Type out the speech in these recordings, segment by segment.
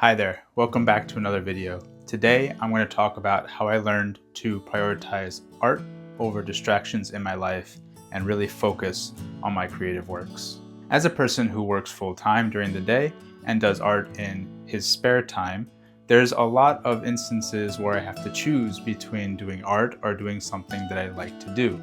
Hi there, welcome back to another video. Today I'm going to talk about how I learned to prioritize art over distractions in my life and really focus on my creative works. As a person who works full-time during the day and does art in his spare time, there's a lot of instances where I have to choose between doing art or doing something that I like to do.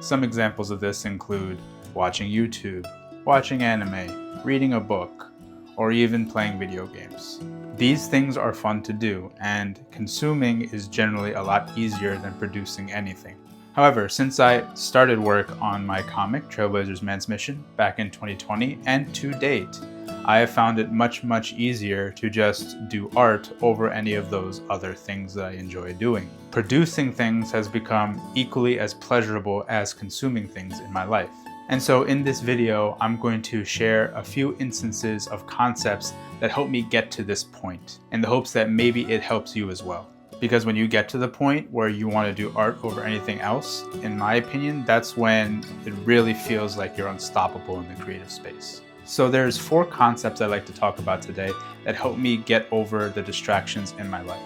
Some examples of this include watching YouTube, watching anime, reading a book, or even playing video games. These things are fun to do, and consuming is generally a lot easier than producing anything. However, since I started work on my comic, Trailblazers Man's Mission, back in 2020, and to date, I have found it much easier to just do art over any of those other things that I enjoy doing. Producing things has become equally as pleasurable as consuming things in my life. And so in this video, I'm going to share a few instances of concepts that help me get to this point, in the hopes that maybe it helps you as well. Because when you get to the point where you want to do art over anything else, in my opinion, that's when it really feels like you're unstoppable in the creative space. So there's 4 concepts I'd like to talk about today that help me get over the distractions in my life.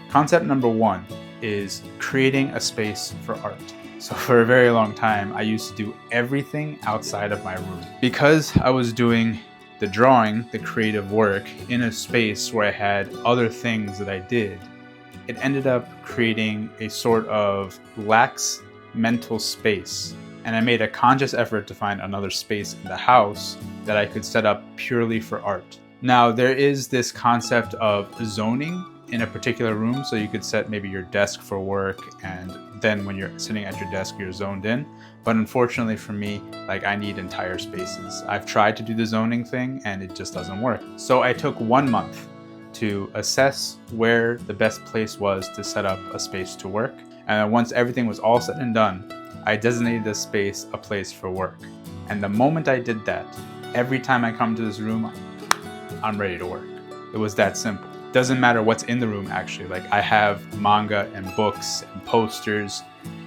Concept number 1 is creating a space for art. So for a very long time, I used to do everything outside of my room. Because I was doing the drawing, the creative work, in a space where I had other things that I did, it ended up creating a sort of lax mental space. And I made a conscious effort to find another space in the house that I could set up purely for art. Now, there is this concept of zoning in a particular room, so you could set maybe your desk for work, and then when you're sitting at your desk, you're zoned in. But unfortunately for me, I need entire spaces. I've tried to do the zoning thing and it just doesn't work. So I took 1 month to assess where the best place was to set up a space to work. And once everything was all said and done, I designated this space a place for work. And the moment I did that, every time I come to this room, I'm ready to work. It was that simple. Doesn't matter what's in the room actually. I have manga and books and posters,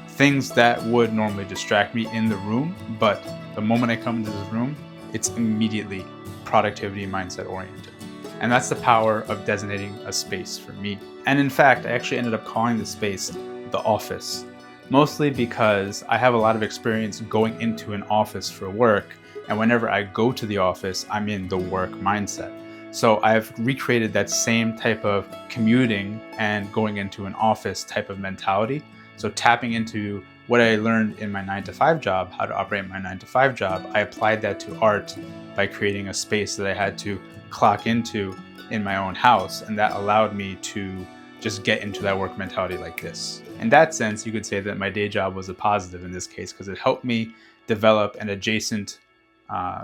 things that would normally distract me in the room, but the moment I come into this room, it's immediately productivity mindset oriented. And that's the power of designating a space for me. And in fact, I actually ended up calling this space the office, mostly because I have a lot of experience going into an office for work, and whenever I go to the office, I'm in the work mindset. So I've recreated that same type of commuting and going into an office type of mentality. So tapping into what I learned in my 9-to-5 job, how to operate my 9-to-5 job, I applied that to art by creating a space that I had to clock into in my own house. And that allowed me to just get into that work mentality like this. In that sense, you could say that my day job was a positive in this case, because it helped me develop an adjacent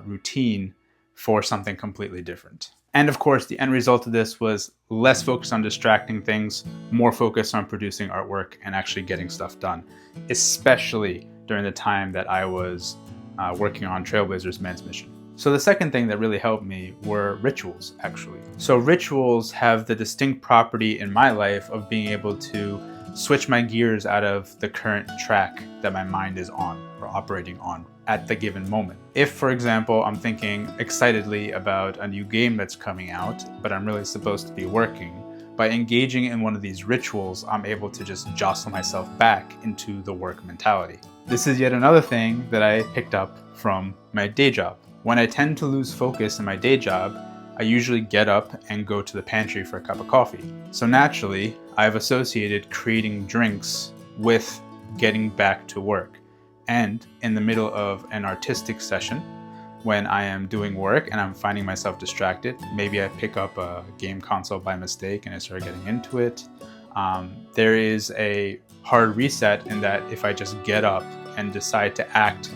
routine for something completely different. And of course, the end result of this was less focus on distracting things, more focus on producing artwork and actually getting stuff done, especially during the time that I was working on Trailblazers Man's Mission. So the second thing that really helped me were rituals, actually. So rituals have the distinct property in my life of being able to switch my gears out of the current track that my mind is on or operating on at the given moment. If, for example, I'm thinking excitedly about a new game that's coming out, but I'm really supposed to be working, by engaging in one of these rituals, I'm able to just jostle myself back into the work mentality. This is yet another thing that I picked up from my day job. When I tend to lose focus in my day job, I usually get up and go to the pantry for a cup of coffee. So naturally, I've associated creating drinks with getting back to work. And in the middle of an artistic session, when I am doing work and I'm finding myself distracted, maybe I pick up a game console by mistake and I start getting into it. There is a hard reset in that if I just get up and decide to act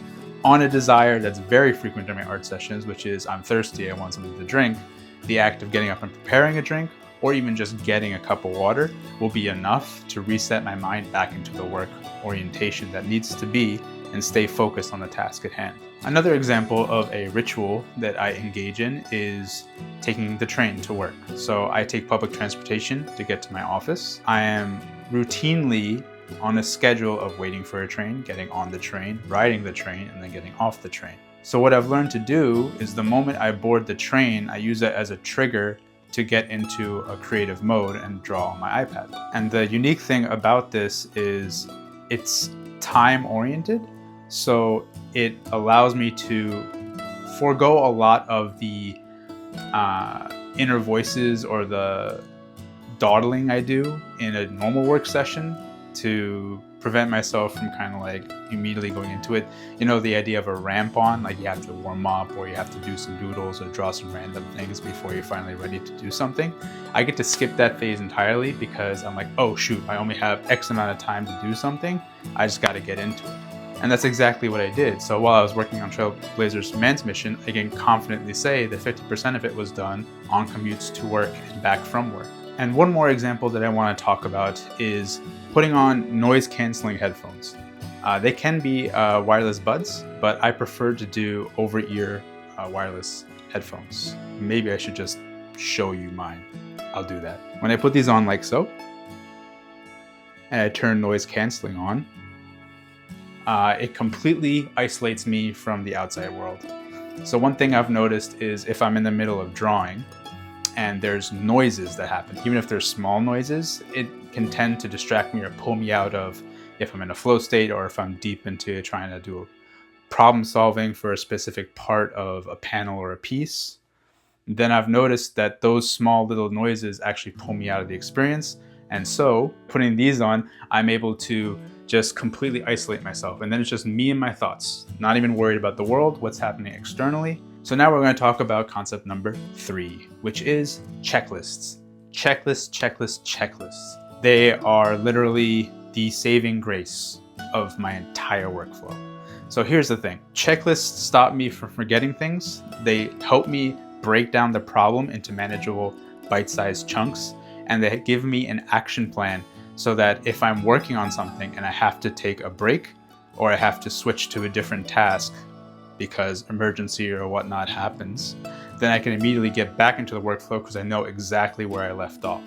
on a desire that's very frequent in my art sessions, which is I'm thirsty, I want something to drink, the act of getting up and preparing a drink, or even just getting a cup of water, will be enough to reset my mind back into the work orientation that needs to be and stay focused on the task at hand. Another example of a ritual that I engage in is taking the train to work. So I take public transportation to get to my office. I am routinely on a schedule of waiting for a train, getting on the train, riding the train, and then getting off the train. So what I've learned to do is the moment I board the train, I use it as a trigger to get into a creative mode and draw on my iPad. And the unique thing about this is it's time oriented. So it allows me to forego a lot of the inner voices or the dawdling I do in a normal work session to prevent myself from kind of like immediately going into it. You know, the idea of a ramp on, like you have to warm up or you have to do some doodles or draw some random things before you're finally ready to do something. I get to skip that phase entirely because I'm like, oh shoot, I only have X amount of time to do something. I just got to get into it. And that's exactly what I did. So while I was working on Trailblazers Man's Mission, I can confidently say that 50% of it was done on commutes to work and back from work. And one more example that I want to talk about is putting on noise canceling headphones. They can be wireless buds, but I prefer to do over-ear wireless headphones. Maybe I should just show you mine. I'll do that. When I put these on like so, and I turn noise canceling on, it completely isolates me from the outside world. So one thing I've noticed is if I'm in the middle of drawing and there's noises that happen, even if they're small noises, it can tend to distract me or pull me out of if I'm in a flow state or if I'm deep into trying to do problem solving for a specific part of a panel or a piece. Then I've noticed that those small little noises actually pull me out of the experience. And so putting these on, I'm able to just completely isolate myself. And then it's just me and my thoughts, not even worried about the world, what's happening externally. So now we're going to talk about concept number 3, which is checklists. Checklists. They are literally the saving grace of my entire workflow. So here's the thing. Checklists stop me from forgetting things. They help me break down the problem into manageable bite-sized chunks, and they give me an action plan so that if I'm working on something and I have to take a break or I have to switch to a different task because emergency or whatnot happens, then I can immediately get back into the workflow because I know exactly where I left off.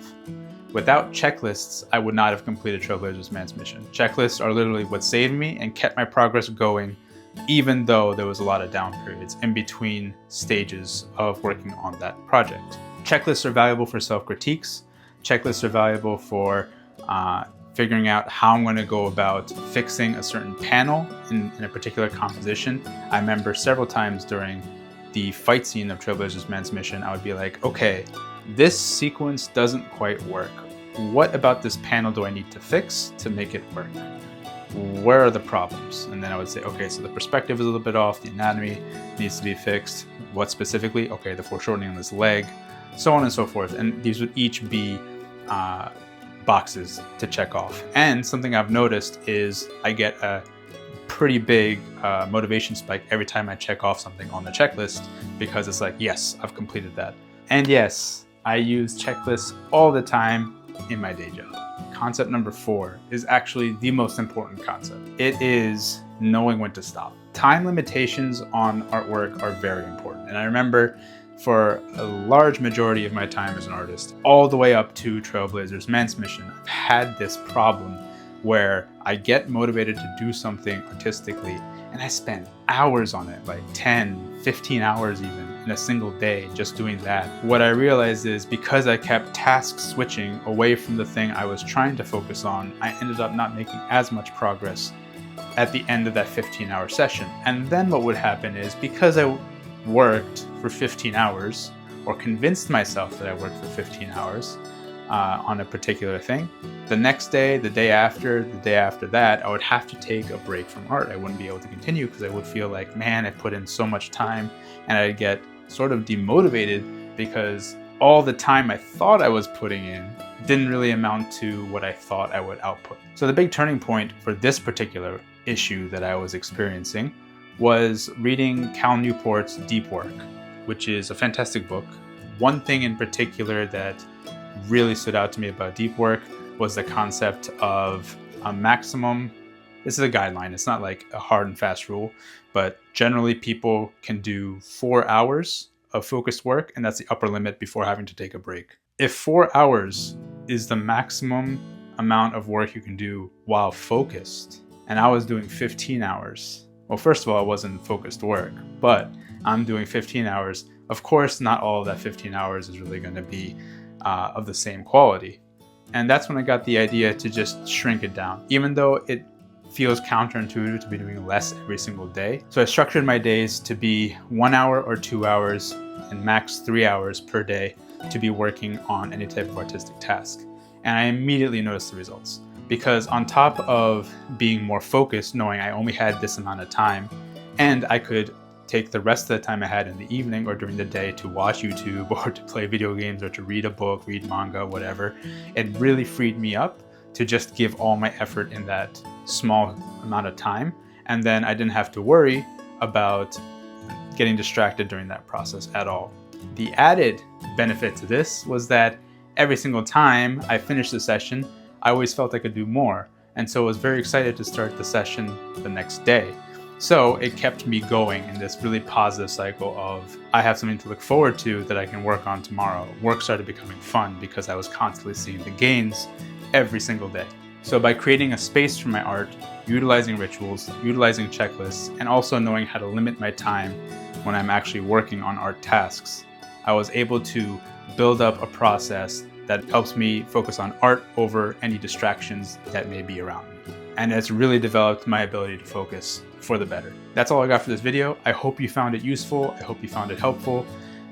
Without checklists, I would not have completed Trailblazers Man's Mission. Checklists are literally what saved me and kept my progress going, even though there was a lot of down periods in between stages of working on that project. Checklists are valuable for self-critiques. Checklists are valuable for figuring out how I'm going to go about fixing a certain panel in a particular composition. I remember several times during the fight scene of Trailblazers Man's Mission, I would be like, okay, this sequence doesn't quite work. What about this panel do I need to fix to make it work? Where are the problems? And then I would say, okay, so the perspective is a little bit off, the anatomy needs to be fixed. What specifically? Okay, the foreshortening on this leg, so on and so forth. And these would each be boxes to check off. And something I've noticed is I get a pretty big motivation spike every time I check off something on the checklist, because it's like, yes, I've completed that. And yes, I use checklists all the time in my day job. Concept number 4 is actually the most important concept. It is knowing when to stop. Time limitations on artwork are very important. And I remember for a large majority of my time as an artist, all the way up to Trailblazers Man's Mission, I've had this problem where I get motivated to do something artistically and I spend hours on it, like 10, 15 hours even in a single day just doing that. What I realized is because I kept task switching away from the thing I was trying to focus on, I ended up not making as much progress at the end of that 15-hour session. And then what would happen is, because I worked for 15 hours or convinced myself that I worked for 15 hours on a particular thing, the next day, the day after that, I would have to take a break from art. I wouldn't be able to continue because I would feel like, man, I put in so much time, and I'd get sort of demotivated because all the time I thought I was putting in didn't really amount to what I thought I would output. So the big turning point for this particular issue that I was experiencing was reading Cal Newport's Deep Work, which is a fantastic book. One thing in particular that really stood out to me about Deep Work was the concept of a maximum. This is a guideline. It's not like a hard and fast rule, but generally people can do 4 hours of focused work, and that's the upper limit before having to take a break. If 4 hours is the maximum amount of work you can do while focused, and I was doing 15 hours, well, first of all, it wasn't focused work, but I'm doing 15 hours Of course, not all of that 15 hours is really going to be of the same quality. And that's when I got the idea to just shrink it down, even though it feels counterintuitive to be doing less every single day. So I structured my days to be 1 hour or 2 hours and max 3 hours per day to be working on any type of artistic task. And I immediately noticed the results, because on top of being more focused, knowing I only had this amount of time, and I could take the rest of the time I had in the evening or during the day to watch YouTube or to play video games or to read a book, read manga, whatever, it really freed me up to just give all my effort in that small amount of time. And then I didn't have to worry about getting distracted during that process at all. The added benefit to this was that every single time I finished the session, I always felt I could do more. And so I was very excited to start the session the next day. So it kept me going in this really positive cycle of, I have something to look forward to that I can work on tomorrow. Work started becoming fun because I was constantly seeing the gains every single day. So by creating a space for my art, utilizing rituals, utilizing checklists, and also knowing how to limit my time when I'm actually working on art tasks, I was able to build up a process that helps me focus on art over any distractions that may be around me. And it's really developed my ability to focus for the better. That's all I got for this video. I hope you found it useful. I hope you found it helpful.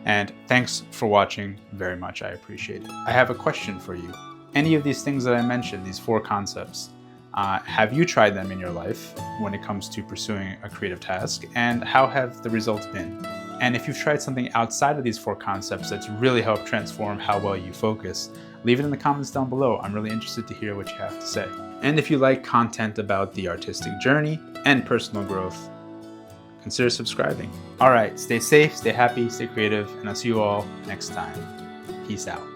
And thanks for watching very much. I appreciate it. I have a question for you. Any of these things that I mentioned, these 4 concepts, have you tried them in your life when it comes to pursuing a creative task? And how have the results been? And if you've tried something outside of these 4 concepts that's really helped transform how well you focus, leave it in the comments down below. I'm really interested to hear what you have to say. And if you like content about the artistic journey and personal growth, consider subscribing. All right, stay safe, stay happy, stay creative, and I'll see you all next time. Peace out.